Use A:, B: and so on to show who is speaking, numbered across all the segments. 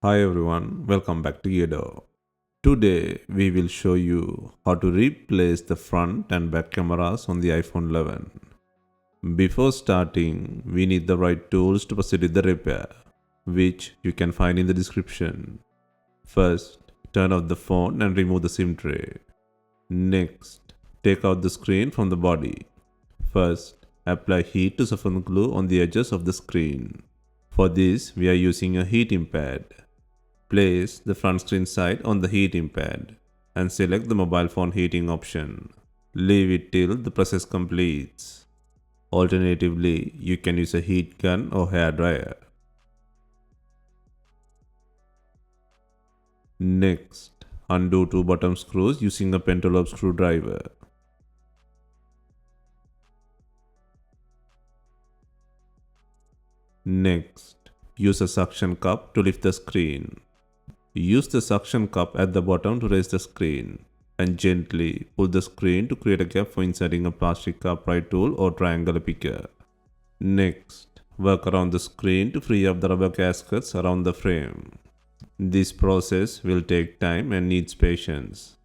A: Hi everyone, welcome back to DYOR. Today we will show you how to replace the front and back cameras on the iPhone 11. Before starting, we need the right tools to proceed with the repair, which you can find in the description. First, turn off the phone and remove the SIM tray. Next, take out the screen from the body. First, apply heat to soften glue on the edges of the screen. For this, we are using a heating pad. Place the front screen side on the heating pad and select the mobile phone heating option. Leave it till the process completes. Alternatively, you can use a heat gun or hair dryer. Next, undo two bottom screws using a pentalobe screwdriver. Next, use a suction cup to lift the screen. Use the suction cup at the bottom to raise the screen and gently pull the screen to create a gap for inserting a plastic upright tool or triangular picker. Next, work around the screen to free up the rubber gaskets around the frame. This process will take time and needs patience.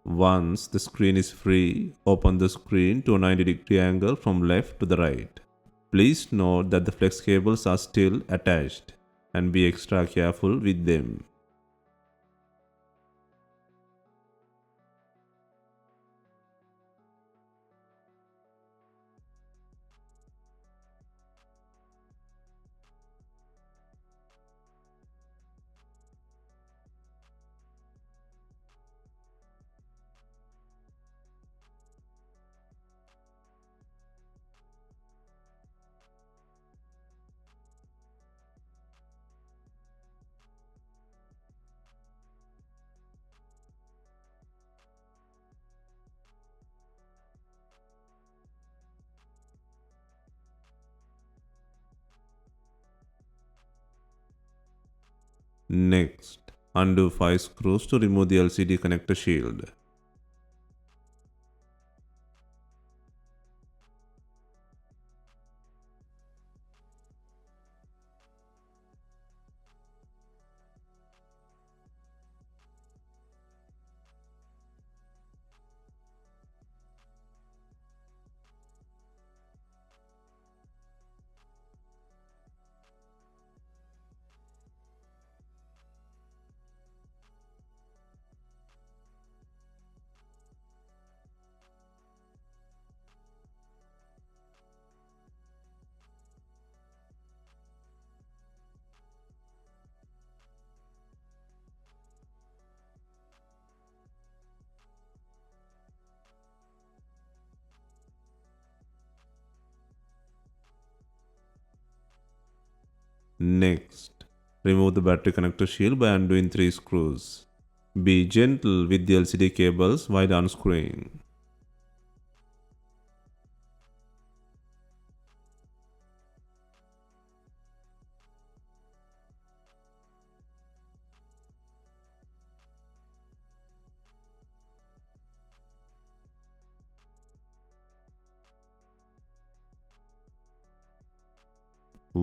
A: Once the screen is free, open the screen to a 90-degree angle from left to the right. Please note that the flex cables are still attached and be extra careful with them. Next, undo 5 screws to remove the LCD connector shield. Next, remove the battery connector shield by undoing 3 screws. Be gentle with the LCD cables while unscrewing.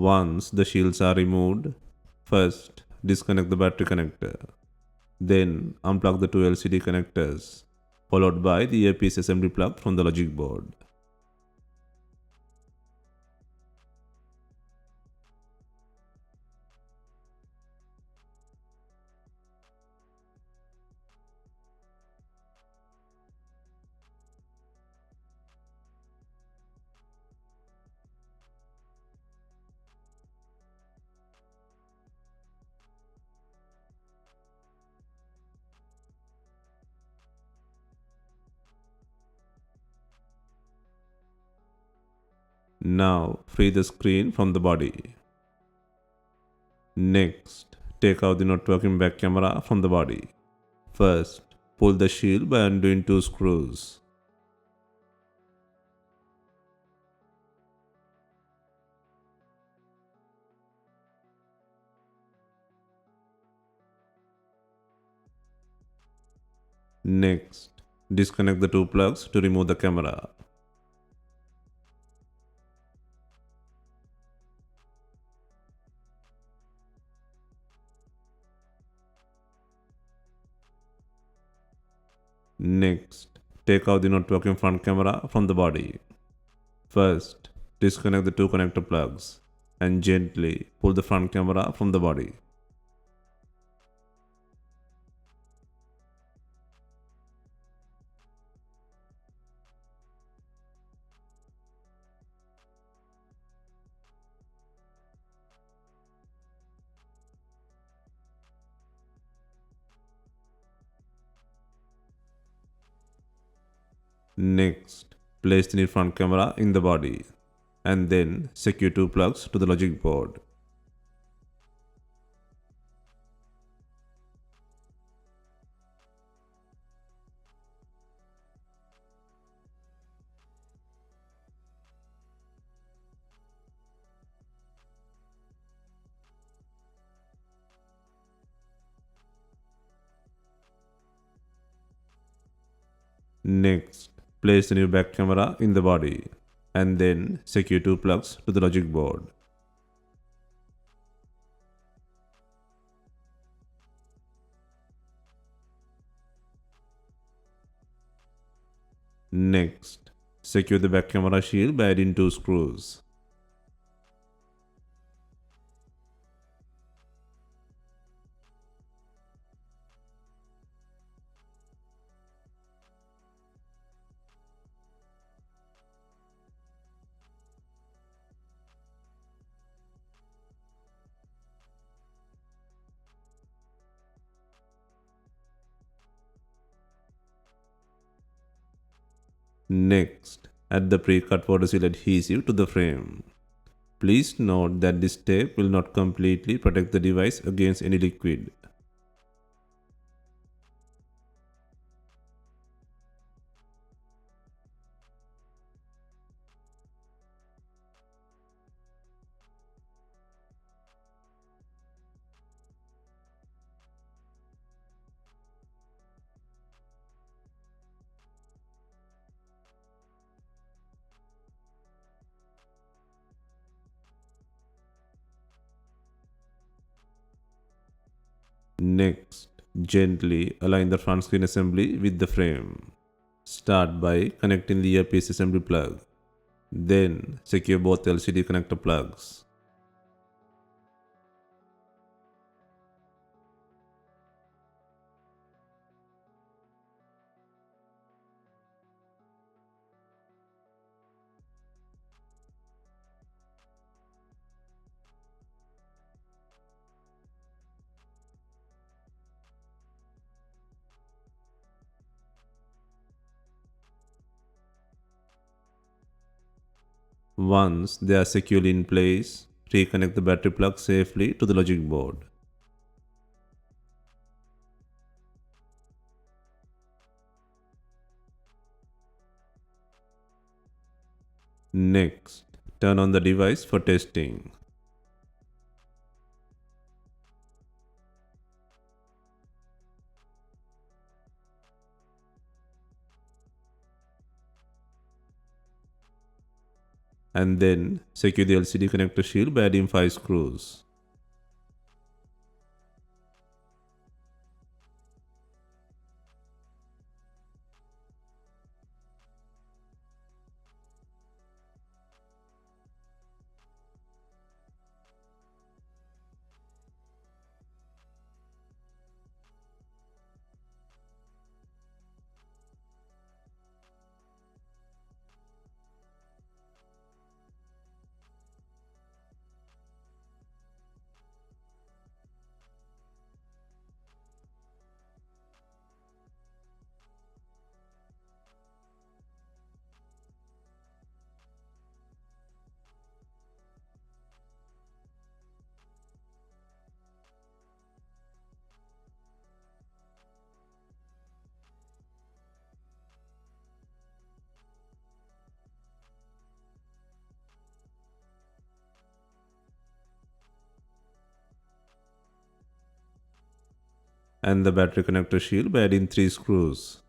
A: Once the shields are removed, first disconnect the battery connector. Then unplug the two LCD connectors, followed by the earpiece assembly plug from the logic board. Now free the screen from the body. Next, take out the not working back camera from the body. First, pull the shield by undoing 2 screws. Next, disconnect the 2 plugs to remove the camera. Next, take out the not working front camera from the body. First, disconnect the 2 connector plugs and gently pull the front camera from the body. Next, place the new front camera in the body and then secure 2 plugs to the logic board. Next, place the new back camera in the body and then secure 2 plugs to the logic board. Next, secure the back camera shield by adding 2 screws. Next, add the pre-cut water seal adhesive to the frame. Please note that this tape will not completely protect the device against any liquid. Next, gently align the front screen assembly with the frame. Start by connecting the earpiece assembly plug. Then secure both LCD connector plugs. Once they are securely in place, reconnect the battery plug safely to the logic board. Next, turn on the device for testing. And then secure the LCD connector shield by adding 5 screws. And the battery connector shield by adding 3 screws.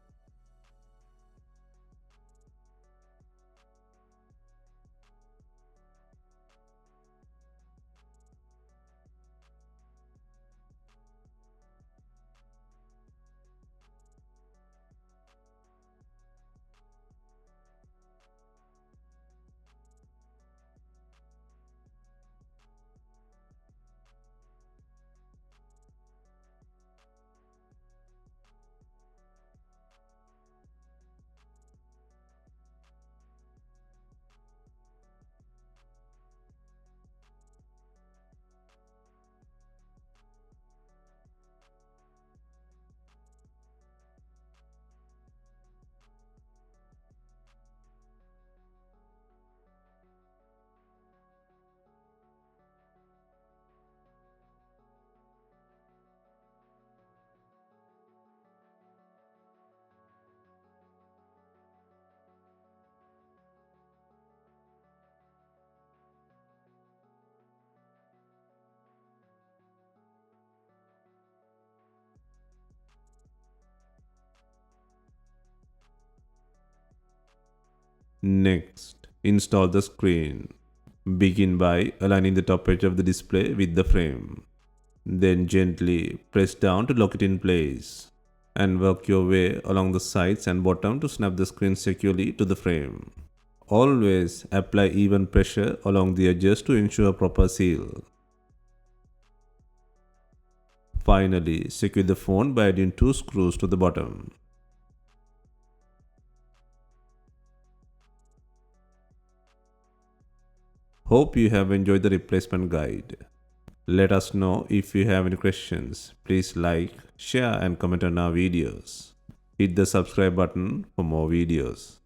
A: Next, install the screen. Begin by aligning the top edge of the display with the frame. Then gently press down to lock it in place. And work your way along the sides and bottom to snap the screen securely to the frame. Always apply even pressure along the edges to ensure proper seal. Finally, secure the phone by adding 2 screws to the bottom. Hope you have enjoyed the replacement guide. Let us know if you have any questions. Please like, share and comment on our videos. Hit the subscribe button for more videos.